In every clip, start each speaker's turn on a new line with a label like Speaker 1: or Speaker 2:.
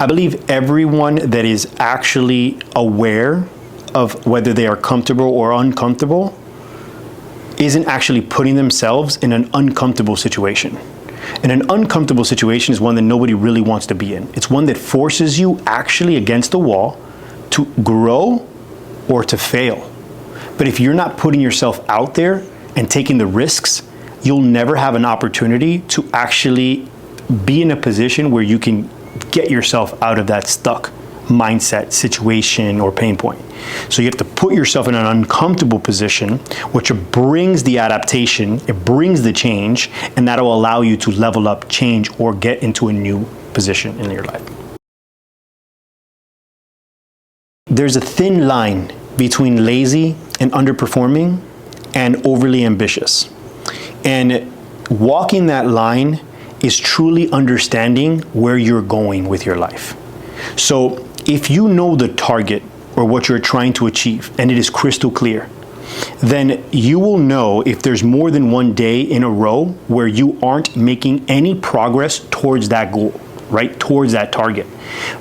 Speaker 1: I believe everyone that is actually aware of whether they are comfortable or uncomfortable isn't actually putting themselves in an uncomfortable situation. And an uncomfortable situation is one that nobody really wants to be in. It's one that forces you actually against the wall to grow or to fail. But if you're not putting yourself out there and taking the risks, you'll never have an opportunity to actually be in a position where you can get yourself out of that stuck mindset, situation, or pain point. So you have to put yourself in an uncomfortable position, which brings the adaptation, it brings the change, and that'll allow you to level up, change, or get into a new position in your life. There's a thin line between lazy and underperforming and overly ambitious. And walking that line is truly understanding where you're going with your life. So if you know the target or what you're trying to achieve, and it is crystal clear, then you will know if there's more than one day in a row where you aren't making any progress towards that goal, right? Towards that target,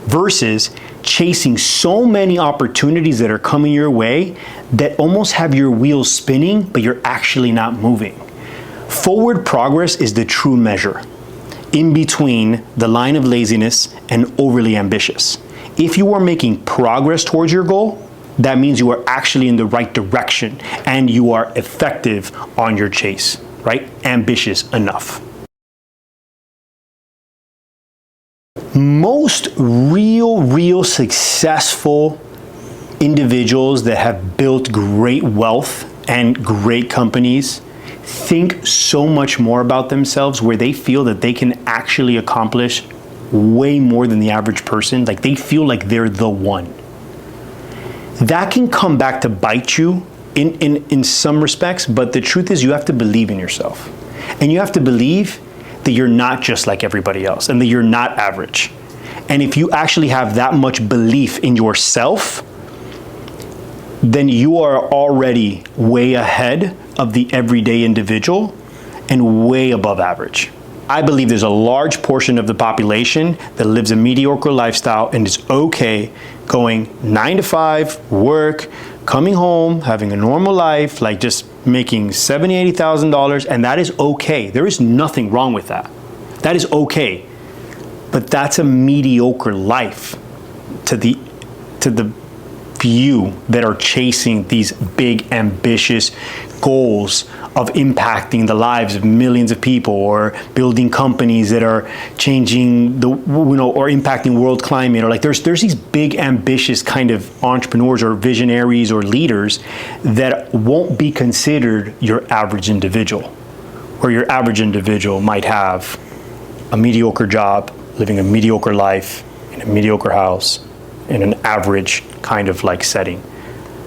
Speaker 1: versus chasing so many opportunities that are coming your way that almost have your wheels spinning, but you're actually not moving. Forward progress is the true measure in between the line of laziness and overly ambitious. If you are making progress towards your goal, that means you are actually in the right direction and you are effective on your chase, right? Ambitious enough. Most real successful individuals that have built great wealth and great companies think so much more about themselves, where they feel that they can actually accomplish way more than the average person. Like they feel like they're the one. That can come back to bite you in some respects, but the truth is you have to believe in yourself. And you have to believe that you're not just like everybody else and that you're not average. And if you actually have that much belief in yourself, then you are already way ahead of the everyday individual and way above average. I believe there's a large portion of the population that lives a mediocre lifestyle and is okay going 9 to 5, work, coming home, having a normal life, like just making $70,000, $80,000, and that is okay. There is nothing wrong with that. That is okay. But that's a mediocre life to the few that are chasing these big, ambitious goals of impacting the lives of millions of people, or building companies that are changing the, or impacting world climate, or like there's these big, ambitious kind of entrepreneurs or visionaries or leaders that won't be considered your average individual, where your average individual might have a mediocre job, living a mediocre life in a mediocre house, in an average kind of like setting.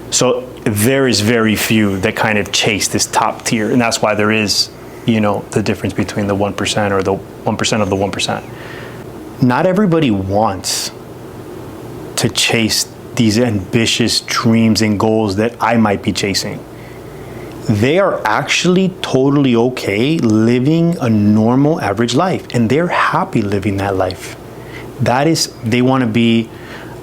Speaker 1: So there is very few that kind of chase this top tier, and that's why there is, the difference between the 1% or the 1% of the 1%. Not everybody wants to chase these ambitious dreams and goals that I might be chasing. They are actually totally okay living a normal average life, and they're happy living that life. They want to be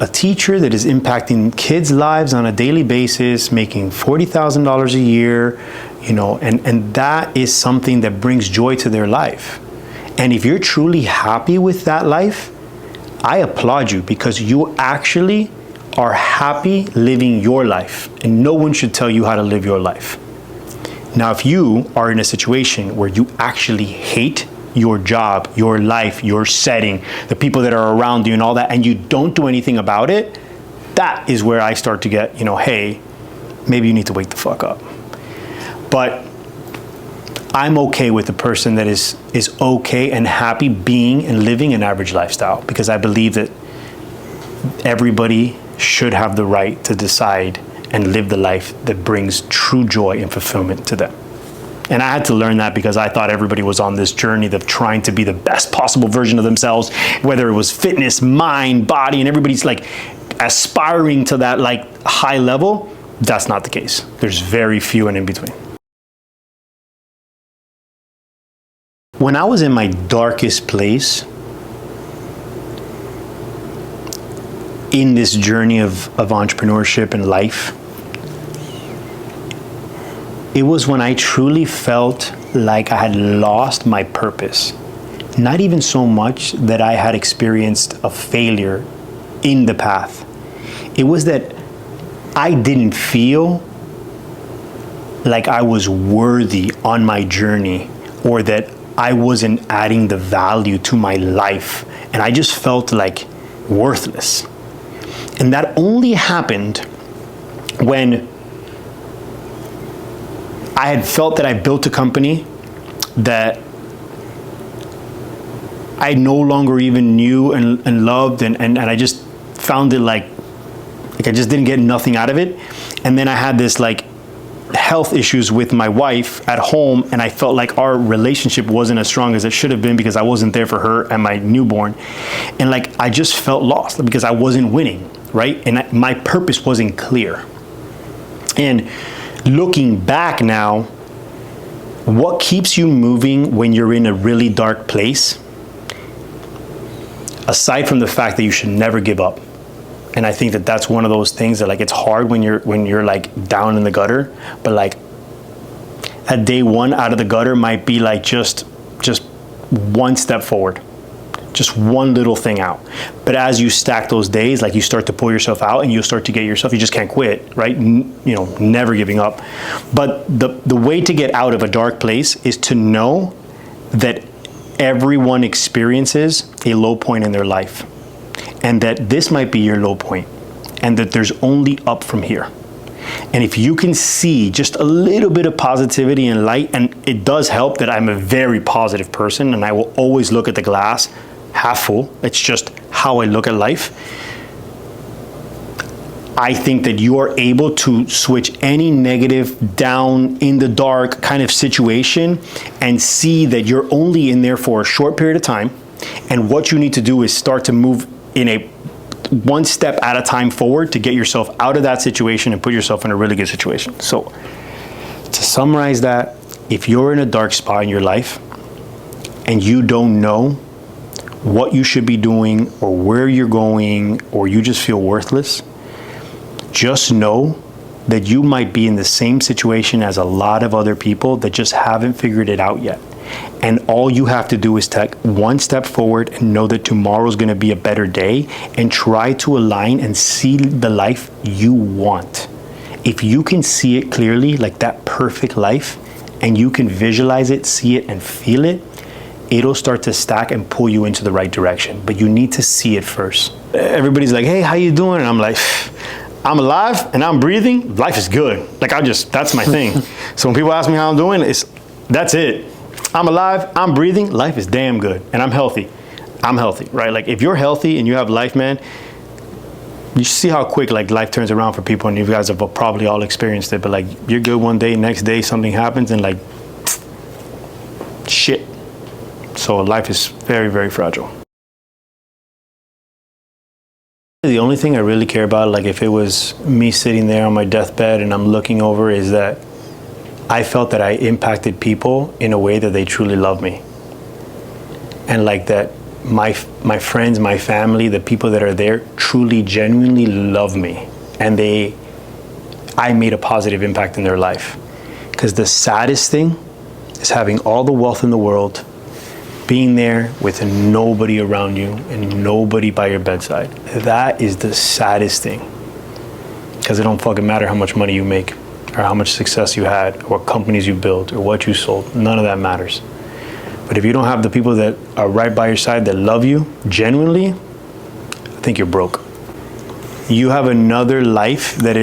Speaker 1: a teacher that is impacting kids' lives on a daily basis, making $40,000 a year, and that is something that brings joy to their life. And if you're truly happy with that life, I applaud you, because you actually are happy living your life, and no one should tell you how to live your life. Now, if you are in a situation where you actually hate your job, your life, your setting, the people that are around you and all that, and you don't do anything about it, that is where I start to get, hey, maybe you need to wake the fuck up. But I'm okay with the person that is okay and happy being and living an average lifestyle, because I believe that everybody should have the right to decide and live the life that brings true joy and fulfillment to them. And I had to learn that, because I thought everybody was on this journey of trying to be the best possible version of themselves, whether it was fitness, mind, body, and everybody's like aspiring to that like high level. That's not the case. There's very few and in between. When I was in my darkest place, in this journey of entrepreneurship and life, it was when I truly felt like I had lost my purpose. Not even so much that I had experienced a failure in the path. It was that I didn't feel like I was worthy on my journey, or that I wasn't adding the value to my life. And I just felt like worthless. And that only happened when I had felt that I built a company that I no longer even knew and loved, and I just found it like I just didn't get nothing out of it. And then I had this like health issues with my wife at home, and I felt like our relationship wasn't as strong as it should have been because I wasn't there for her and my newborn. And like I just felt lost because I wasn't winning, right? And my purpose wasn't clear. And looking back now, what keeps you moving when you're in a really dark place, aside from the fact that you should never give up? And I think that that's one of those things that like it's hard when you're like down in the gutter, but like at day one out of the gutter might be like just one step forward, just one little thing out. But as you stack those days, like you start to pull yourself out and you start to get yourself, you just can't quit, right? You know, never giving up. But the way to get out of a dark place is to know that everyone experiences a low point in their life, and that this might be your low point, and that there's only up from here. And if you can see just a little bit of positivity and light, and it does help that I'm a very positive person and I will always look at the glass half full. It's just how I look at life. I think that you are able to switch any negative down in the dark kind of situation and see that you're only in there for a short period of time. And what you need to do is start to move in a one step at a time forward to get yourself out of that situation and put yourself in a really good situation. So to summarize that, if you're in a dark spot in your life and you don't know what you should be doing or where you're going, or you just feel worthless, just know that you might be in the same situation as a lot of other people that just haven't figured it out yet. And all you have to do is take one step forward and know that tomorrow's going to be a better day, and try to align and see the life you want. If you can see it clearly, like that perfect life, and you can visualize it, see it, and feel it, it'll start to stack and pull you into the right direction. But you need to see it first. Everybody's like, hey, how you doing? And I'm like, I'm alive and I'm breathing. Life is good. Like that's my thing. So when people ask me how I'm doing, that's it. I'm alive, I'm breathing, life is damn good, and I'm healthy. I'm healthy, right? Like if you're healthy and you have life, man, you see how quick like life turns around for people, and you guys have probably all experienced it, but like you're good one day, next day something happens and like shit. So life is very, very fragile. The only thing I really care about, like if it was me sitting there on my deathbed and I'm looking over, is that I felt that I impacted people in a way that they truly love me. And like that my friends, my family, the people that are there truly, genuinely love me. And I made a positive impact in their life. Because the saddest thing is having all the wealth in the world, being there with nobody around you and nobody by your bedside. That is the saddest thing. Because it don't fucking matter how much money you make, or how much success you had, or what companies you built, or what you sold. None of that matters. But if you don't have the people that are right by your side that love you genuinely, I think you're broke. You have another life that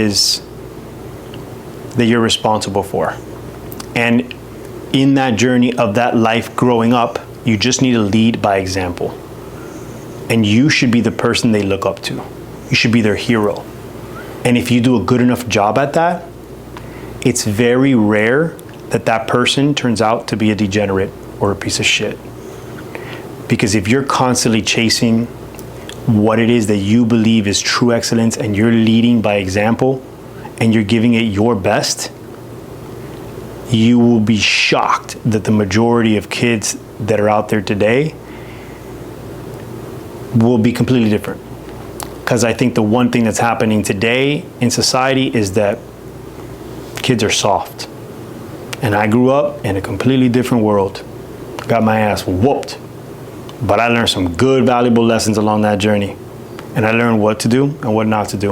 Speaker 1: you're responsible for. And in that journey of that life growing up, you just need to lead by example. And you should be the person they look up to. You should be their hero. And if you do a good enough job at that, it's very rare that that person turns out to be a degenerate or a piece of shit. Because if you're constantly chasing what it is that you believe is true excellence, and you're leading by example, and you're giving it your best, you will be shocked that the majority of kids that are out there today will be completely different. Because I think the one thing that's happening today in society is that kids are soft. And I grew up in a completely different world. Got my ass whooped. But I learned some good, valuable lessons along that journey. And I learned what to do and what not to do.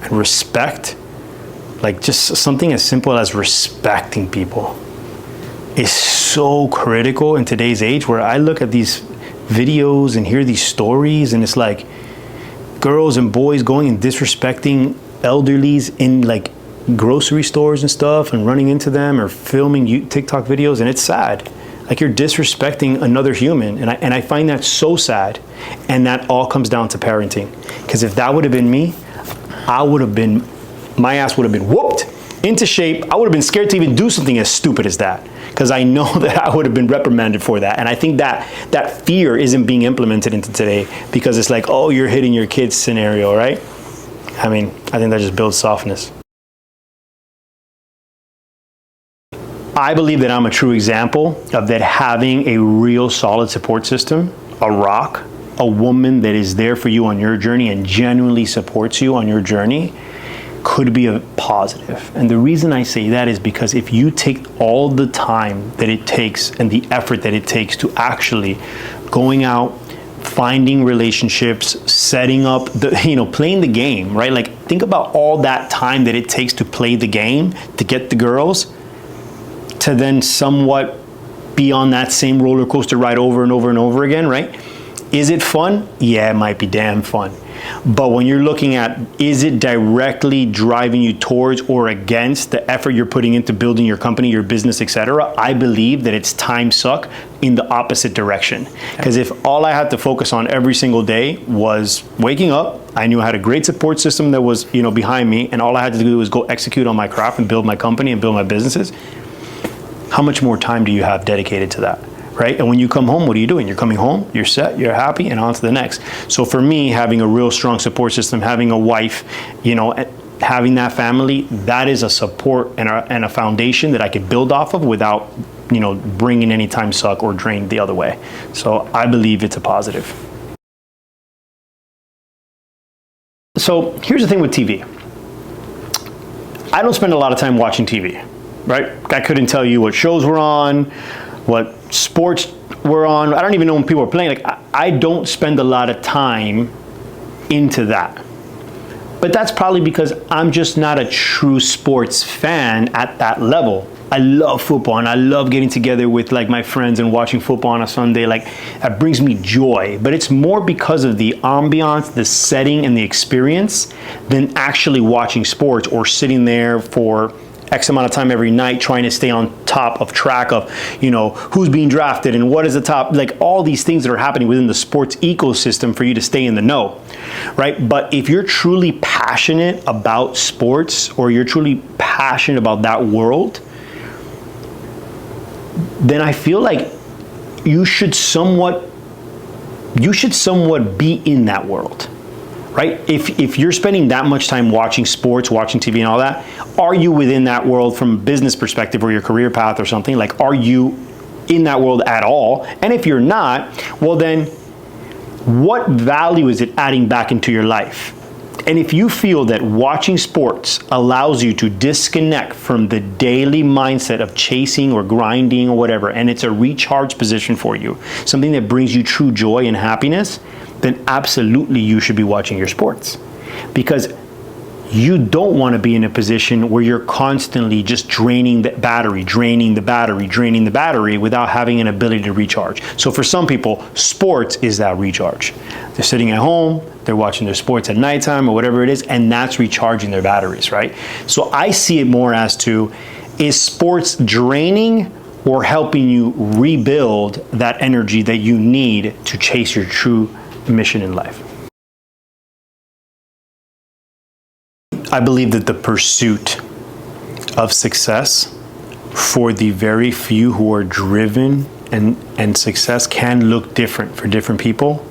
Speaker 1: And respect, like just something as simple as respecting people, is so critical in today's age, where I look at these videos and hear these stories, and it's like girls and boys going and disrespecting elderlies in like grocery stores and stuff, and running into them or filming TikTok videos, and it's sad. Like, you're disrespecting another human, and I find that so sad. And that all comes down to parenting. Because if that would have been me, my ass would have been whooped into shape. I would have been scared to even do something as stupid as that, because I know that I would have been reprimanded for that. And I think that fear isn't being implemented into today, because it's like, oh, you're hitting your kids scenario, right? I mean, I think that just builds softness. I believe that I'm a true example of that, having a real solid support system, a rock, a woman that is there for you on your journey and genuinely supports you on your journey, could be a positive. And the reason I say that is because if you take all the time that it takes and the effort that it takes to actually going out, finding relationships, setting up playing the game, right? Like, think about all that time that it takes to play the game, to get the girls, to then somewhat be on that same roller coaster ride over and over and over again, right? Is it fun? Yeah, it might be damn fun. But when you're looking at, is it directly driving you towards or against the effort you're putting into building your company, your business, etc., I believe that it's time suck in the opposite direction. Because if all I had to focus on every single day was waking up, I knew I had a great support system that was, behind me, and all I had to do was go execute on my craft and build my company and build my businesses, how much more time do you have dedicated to that, right? And when you come home, what are you doing? You're coming home, you're set, you're happy, and on to the next. So for me, having a real strong support system, having a wife, having that family, that is a support and a foundation that I could build off of without, bringing any time suck or drain the other way. So I believe it's a positive. So here's the thing with TV. I don't spend a lot of time watching TV. Right? I couldn't tell you what shows were on, what sports were on. I don't even know when people are playing. Like, I don't spend a lot of time into that. But that's probably because I'm just not a true sports fan at that level. I love football, and I love getting together with like my friends and watching football on a Sunday. Like, that brings me joy. But it's more because of the ambiance, the setting, and the experience than actually watching sports or sitting there for X amount of time every night trying to stay on top of track of, who's being drafted and what is the top, like all these things that are happening within the sports ecosystem for you to stay in the know, right? But if you're truly passionate about sports, or you're truly passionate about that world, then I feel like you should somewhat be in that world. Right? If you're spending that much time watching sports, watching TV and all that, are you within that world from a business perspective or your career path or something? Like, are you in that world at all? And if you're not, well then, what value is it adding back into your life? And if you feel that watching sports allows you to disconnect from the daily mindset of chasing or grinding or whatever, and it's a recharge position for you, something that brings you true joy and happiness, then absolutely you should be watching your sports. Because you don't want to be in a position where you're constantly just draining the battery without having an ability to recharge. So for some people, sports is that recharge. They're sitting at home, they're watching their sports at nighttime or whatever it is, and that's recharging their batteries, right? So I see it more as to, is sports draining or helping you rebuild that energy that you need to chase your true mission in life? I believe that the pursuit of success for the very few who are driven, and success can look different for different people,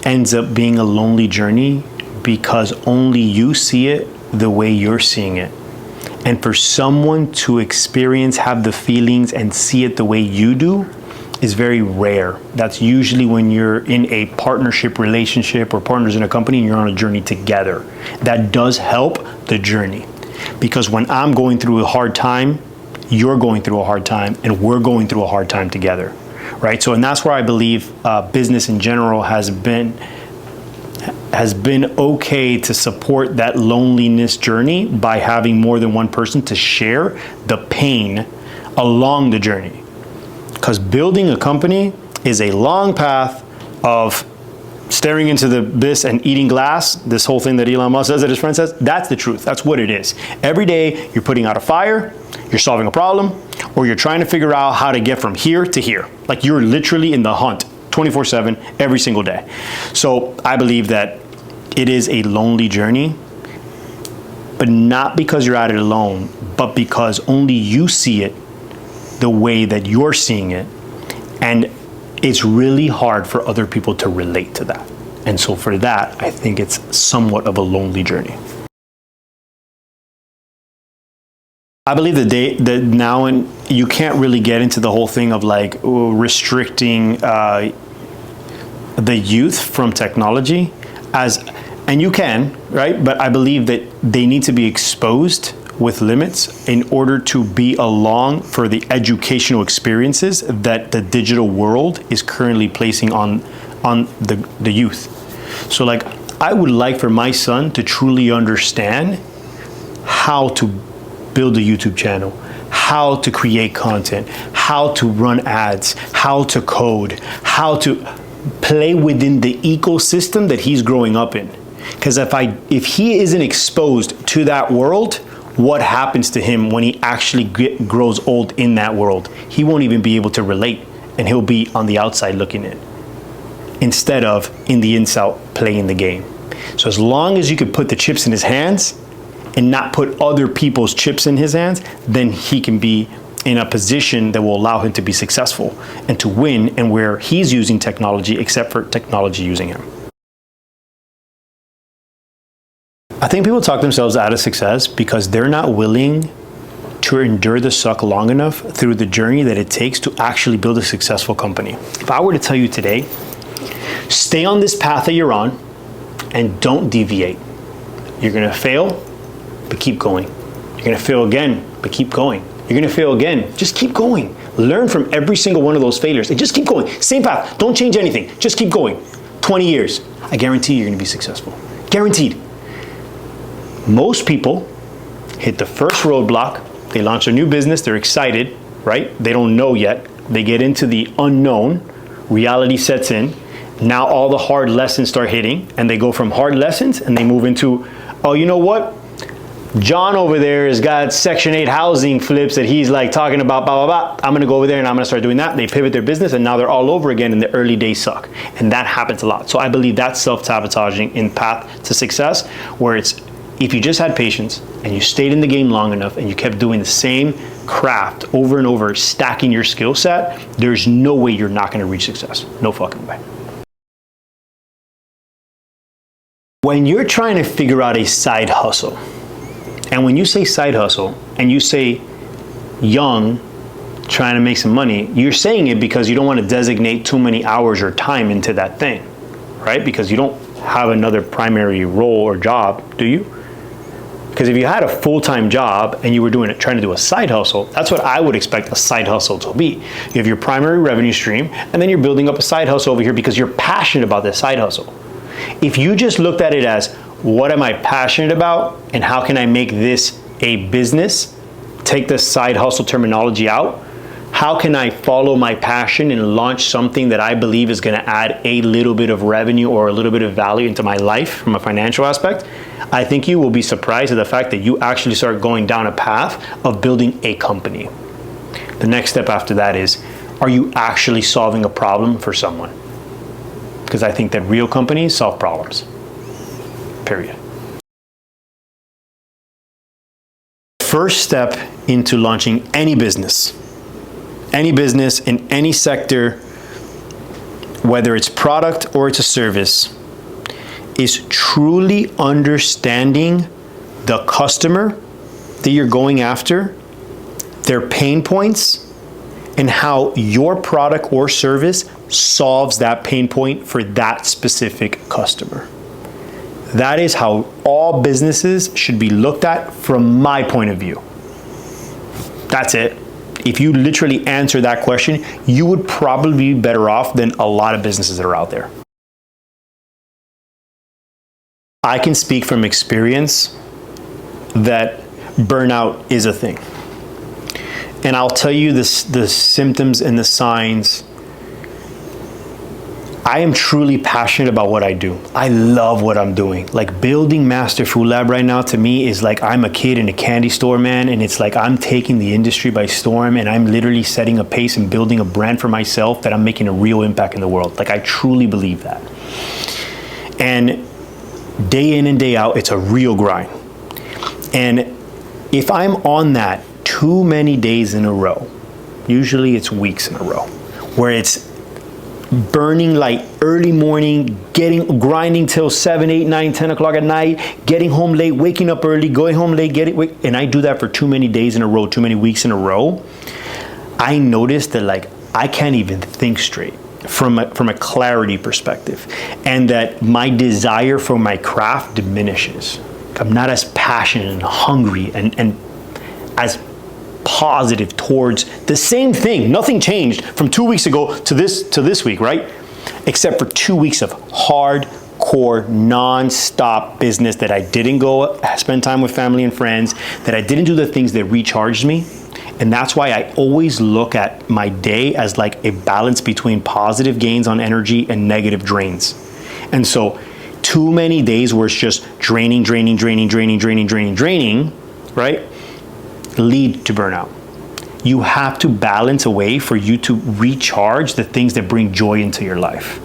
Speaker 1: ends up being a lonely journey, because only you see it the way you're seeing it. And for someone to experience, have the feelings, and see it the way you do, is very rare. That's usually when you're in a partnership relationship or partners in a company and you're on a journey together. That does help the journey, because when I'm going through a hard time, you're going through a hard time, and we're going through a hard time together, right? So, and that's where I believe business in general has been okay to support that loneliness journey by having more than one person to share the pain along the journey. Because building a company is a long path of staring into the abyss and eating glass. This whole thing that Elon Musk says, that his friend says, that's the truth. That's what it is. Every day you're putting out a fire, you're solving a problem, or you're trying to figure out how to get from here to here. Like you're literally in the hunt 24/7 every single day. So I believe that it is a lonely journey, but not because you're at it alone, but because only you see it the way that you're seeing it, and it's really hard for other people to relate to that. And so for that, I think it's somewhat of a lonely journey. I believe that now, and you can't really get into the whole thing of like restricting the youth from technology, and you can, right? But I believe that they need to be exposed with limits in order to be along for the educational experiences that the digital world is currently placing on the youth. So like, I would like for my son to truly understand how to build a YouTube channel, how to create content, how to run ads, how to code, how to play within the ecosystem that he's growing up in. Because if he isn't exposed to that world, what happens to him when he actually grows old in that world? He won't even be able to relate, and he'll be on the outside looking in, instead of in the inside playing the game. So as long as you could put the chips in his hands and not put other people's chips in his hands, then he can be in a position that will allow him to be successful and to win, and where he's using technology except for technology using him. I think people talk themselves out of success because they're not willing to endure the suck long enough through the journey that it takes to actually build a successful company. If I were to tell you today, stay on this path that you're on and don't deviate. You're gonna fail, but keep going. You're gonna fail again, but keep going. You're gonna fail again, just keep going. Learn from every single one of those failures and just keep going. Same path, don't change anything, just keep going. 20 years, I guarantee you're gonna be successful. Guaranteed. Most people hit the first roadblock, they launch a new business, they're excited, right? They don't know yet. They get into the unknown, reality sets in. Now all the hard lessons start hitting, and they go from hard lessons and they move into, oh, you know what? John over there has got Section 8 housing flips that he's like talking about, blah, blah, blah. I'm gonna go over there and I'm gonna start doing that. They pivot their business and now they're all over again, and the early days suck. And that happens a lot. So I believe that's self-sabotaging in path to success, where it's, if you just had patience and you stayed in the game long enough and you kept doing the same craft over and over, stacking your skill set, there's no way you're not gonna reach success. No fucking way. When you're trying to figure out a side hustle, and when you say side hustle and you say young, trying to make some money, you're saying it because you don't want to designate too many hours or time into that thing, right? Because you don't have another primary role or job, do you? Because if you had a full-time job and you were trying to do a side hustle, that's what I would expect a side hustle to be. You have your primary revenue stream, and then you're building up a side hustle over here because you're passionate about this side hustle. If you just looked at it as, what am I passionate about and how can I make this a business, take the side hustle terminology out, how can I follow my passion and launch something that I believe is gonna add a little bit of revenue or a little bit of value into my life from a financial aspect, I think you will be surprised at the fact that you actually start going down a path of building a company. The next step after that is, are you actually solving a problem for someone? Because I think that real companies solve problems, period. First step into launching any business in any sector, whether it's product or it's a service, is truly understanding the customer that you're going after, their pain points, and how your product or service solves that pain point for that specific customer. That is how all businesses should be looked at from my point of view. That's it. If you literally answer that question, you would probably be better off than a lot of businesses that are out there. I can speak from experience that burnout is a thing. And I'll tell you the symptoms and the signs. I am truly passionate about what I do. I love what I'm doing. Like building Master Food Lab right now to me is like I'm a kid in a candy store, man. And it's like I'm taking the industry by storm and I'm literally setting a pace and building a brand for myself that I'm making a real impact in the world. Like I truly believe that. And day in and day out, it's a real grind. And if I'm on that too many days in a row, usually it's weeks in a row, where it's burning like early morning, grinding till 7, 8, 9, 10 o'clock at night, getting home late, waking up early, going home late, and I do that for too many days in a row, too many weeks in a row, I noticed that like I can't even think straight from a clarity perspective, and that my desire for my craft diminishes. I'm not as passionate and hungry and as positive towards the same thing. Nothing changed from 2 weeks ago to this week, right? Except for 2 weeks of hardcore, non-stop business that I didn't go spend time with family and friends, that I didn't do the things that recharged me. And that's why I always look at my day as like a balance between positive gains on energy and negative drains. And so too many days where it's just draining, right? Lead to burnout. You have to balance a way for you to recharge the things that bring joy into your life,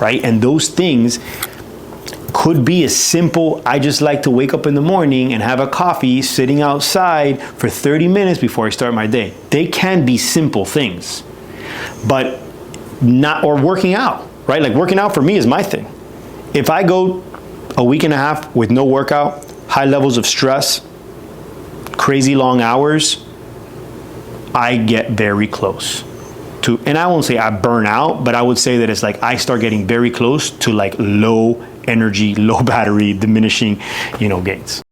Speaker 1: right? And those things could be as simple, I just like to wake up in the morning and have a coffee sitting outside for 30 minutes before I start my day. They can be simple things, but not, or working out, right? Like working out for me is my thing. If I go a week and a half with no workout, high levels of stress, crazy long hours, I get very close to, and I won't say I burn out, but I would say that it's like I start getting very close to like low energy, low battery, diminishing, gains.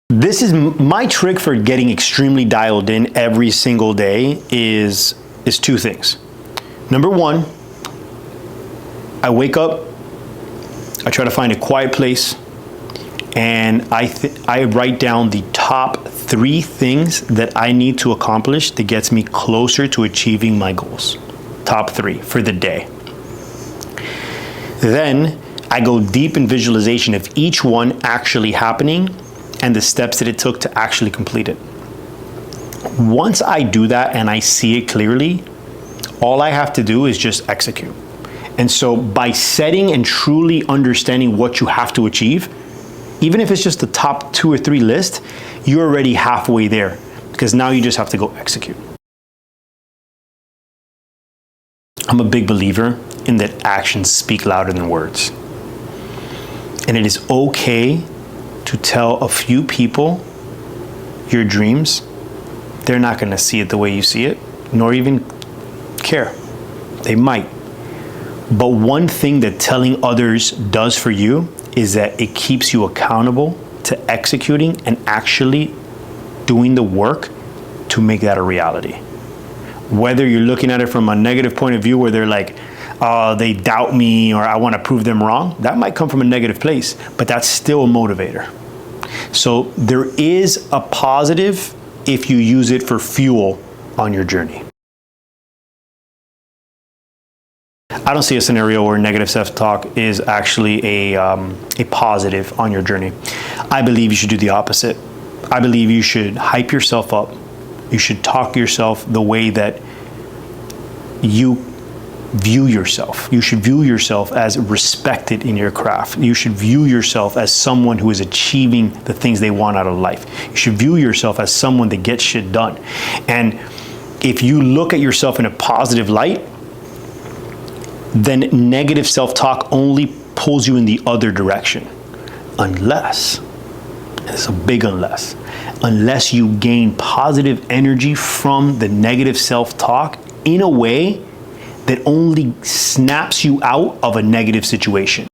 Speaker 1: This is my trick for getting extremely dialed in every single day is two things. Number one, I wake up, I try to find a quiet place, and I write down the top 3 things that I need to accomplish that gets me closer to achieving my goals. Top 3 for the day. Then I go deep in visualization of each one actually happening and the steps that it took to actually complete it. Once I do that and I see it clearly, all I have to do is just execute. And so by setting and truly understanding what you have to achieve, even if it's just the top 2 or 3 list, you're already halfway there, because now you just have to go execute. I'm a big believer in that actions speak louder than words. And it is okay to tell a few people your dreams. They're not going to see it the way you see it, nor even care. They might. But one thing that telling others does for you is that it keeps you accountable to executing and actually doing the work to make that a reality. Whether you're looking at it from a negative point of view where they're like, they doubt me or I want to prove them wrong, that might come from a negative place, but that's still a motivator. So there is a positive if you use it for fuel on your journey. I don't see a scenario where negative self-talk is actually a positive on your journey. I believe you should do the opposite. I believe you should hype yourself up. You should talk to yourself the way that you view yourself. You should view yourself as respected in your craft. You should view yourself as someone who is achieving the things they want out of life. You should view yourself as someone that gets shit done. And if you look at yourself in a positive light, then negative self-talk only pulls you in the other direction. Unless, It's a big unless you gain positive energy from the negative self-talk in a way that only snaps you out of a negative situation.